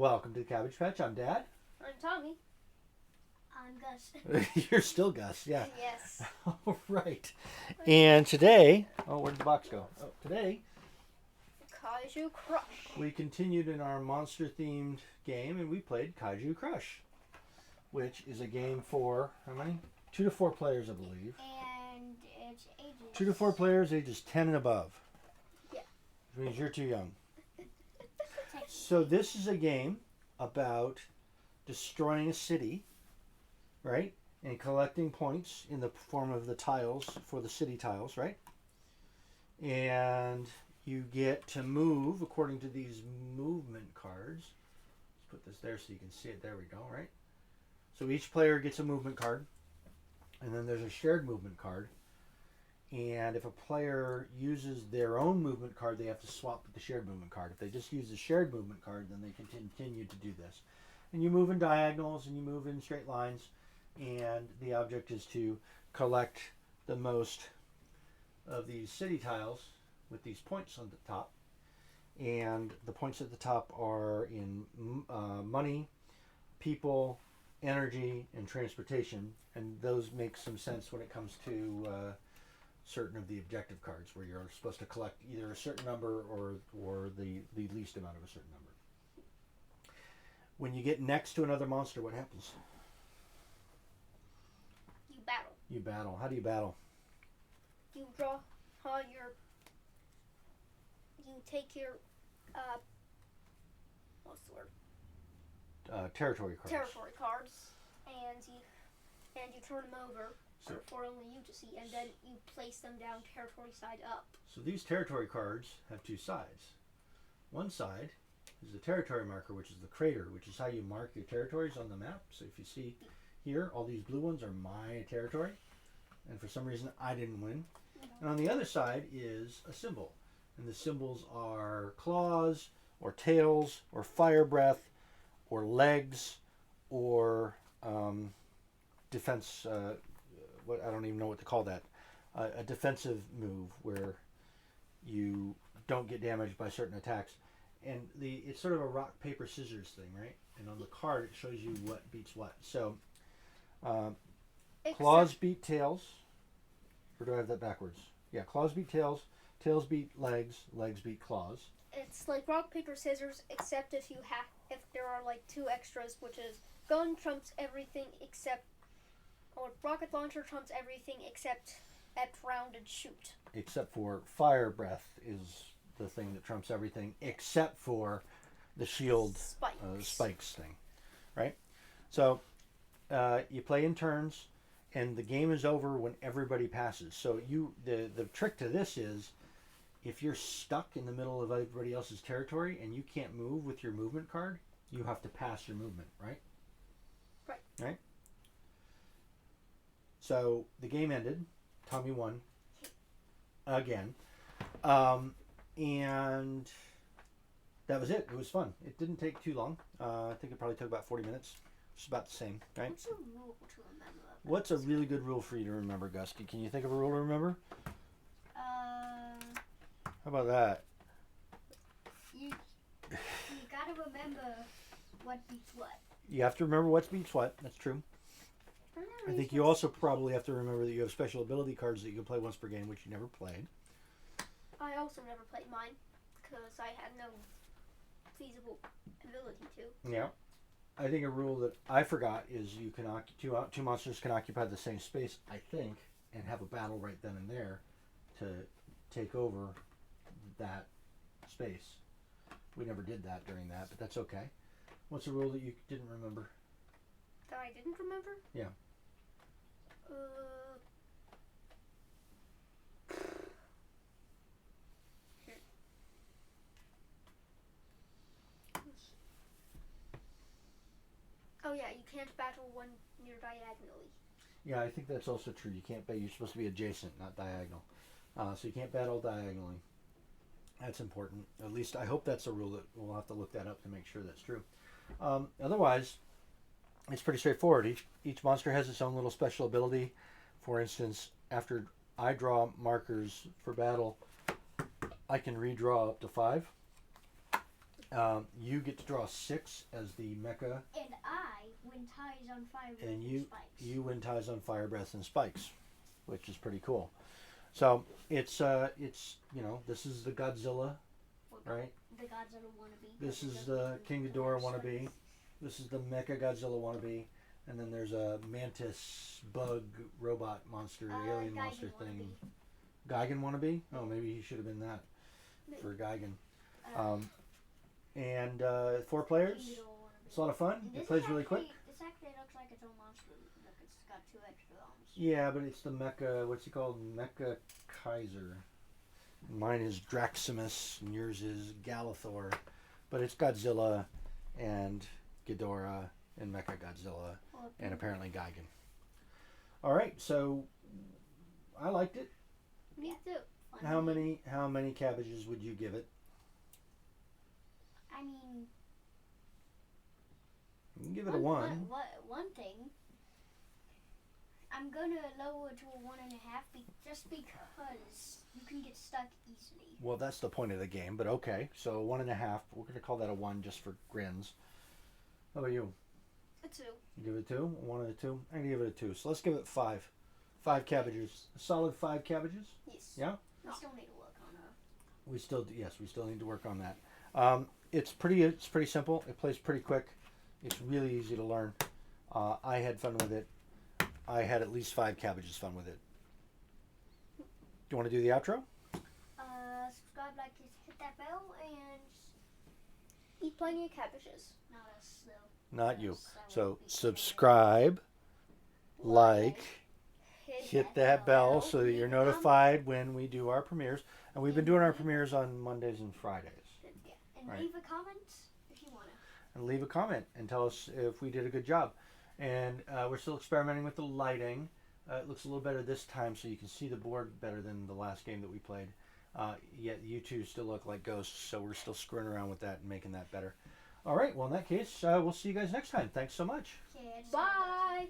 Welcome to the Cabbage Patch. I'm Dad. I'm Tommy. I'm Gus. You're still Gus, yeah. Yes. All right. And today, where did the box go? Today, Kaiju Crush. we continued in our monster-themed game, and we played Kaiju Crush, which is a game for, how many? 2 to 4 players, I believe. And it's ages. 2 to 4 players, ages 10 and above. Yeah. Which means you're too young. So this is a game about destroying a city, right? And collecting points in the form of the tiles for the city tiles, right? And you get to move according to these movement cards. Let's put this there so you can see it. There we go, right? So each player gets a movement card. And then there's a shared movement card. And if a player uses their own movement card, they have to swap with the shared movement card. If they just use the shared movement card, then they can continue to do this. And you move in diagonals and you move in straight lines. And the object is to collect the most of these city tiles with these points on the top. And the points at the top are in money, people, energy, and transportation. And those make some sense when it comes to certain of the objective cards, where you're supposed to collect either a certain number or the least amount of a certain number. When you get next to another monster, what happens? You battle. You battle. How do you battle? You draw your. You take your. What's the word? Territory cards. Territory cards, and you turn them over for only you to see, and then you place them down territory side up. So these territory cards have 2 sides. One side is the territory marker, which is the crater, which is how you mark your territories on the map. So if you see here, all these blue ones are my territory, and for some reason I didn't win. And on the other side is a symbol, and the symbols are claws, or tails, or fire breath, or legs, or defense. What I don't even know what to call that. A defensive move where you don't get damaged by certain attacks, and it's sort of a rock paper scissors thing, right? And on the card it shows you what beats what. So claws beat tails, or do I have that backwards? Yeah, claws beat tails, tails beat legs, legs beat claws. It's like rock paper scissors, except if there are like 2 extras, which is gun trumps everything except. Or rocket launcher trumps everything except that rounded shoot. Except for fire breath is the thing that trumps everything, except for the shield spikes thing, right? So you play in turns, and the game is over when everybody passes. So the trick to this is, if you're stuck in the middle of everybody else's territory and you can't move with your movement card, you have to pass your movement, right? Right. So the game ended. Tommy won again, and that was it. It was fun. It didn't take too long. I think it probably took about 40 minutes. It's about the same, right? What's a rule to remember? What's a really good rule for you to remember, Gus? Can you think of a rule to remember? How about that? You gotta remember what beats what. You have to remember what beats what. That's true. I think you also probably have to remember that you have special ability cards that you can play once per game, which you never played. I also never played mine because I had no feasible ability to. Yeah. I think a rule that I forgot is you can two monsters can occupy the same space, I think, and have a battle right then and there to take over that space. We never did that during that, but that's okay. What's a rule that you didn't remember? That I didn't remember? Yeah. Oh yeah, you can't battle one near diagonally. Yeah, I think that's also true. You can't. You're supposed to be adjacent, not diagonal. So you can't battle diagonally. That's important. At least I hope that's a rule. That we'll have to look that up to make sure that's true. Otherwise, it's pretty straightforward. Each monster has its own little special ability. For instance, after I draw markers for battle, I can redraw up to 5. You get to draw 6 as the mecha, And I win ties on fire and with spikes. you win ties on fire, breath, and spikes, which is pretty cool. So it's this is the Godzilla, right? The Godzilla wannabe. This is the King Ghidorah wannabe. This is the Mecha Godzilla wannabe, and then there's a mantis bug robot monster, alien monster thing. Gigan wannabe? Oh, maybe he should have been that for Gigan. And 4 players. It's a lot of fun. It plays really quick. This actually looks like its own monster. Look, it's got 2 extra arms. Yeah, but it's the Mecha. What's he called? Mecha Kaiser. Mine is Draximus, and yours is Galathor. But it's Godzilla and Ghidorah and Mecha Godzilla and apparently Gigan. All right, so I liked it. Me too. How many cabbages would you give it? I mean, You can give it a 1. One thing, I'm gonna lower to a 1.5 just because you can get stuck easily. Well, that's the point of the game, but okay. So 1.5. We're going to call that a 1 just for grins. How about you? A 2. You give it a 2? 1 and a 2? I'm going to give it a 2. So let's give it 5. 5 cabbages. A solid 5 cabbages? Yes. Yeah? We still need to work on her. We still need to work on that. It's pretty simple. It plays pretty quick. It's really easy to learn. I had fun with it. I had at least 5 cabbages fun with it. Do you want to do the outro? Subscribe, like, hit that bell, and Eat plenty of cabbages. not us though. Not you. Us, I So won't be subscribe, like, hit that bell so that you're notified when we do our premieres. And we've been doing our premieres on Mondays and Fridays. Yeah. And Right. leave a comment if you wanna. And leave a comment and tell us if we did a good job. And we're still experimenting with the lighting. It looks a little better this time, so you can see the board better than the last game that we played. Yet you two still look like ghosts, so we're still screwing around with that and making that better. All right, well, in that case, we'll see you guys next time. Thanks so much. Yeah, just Bye.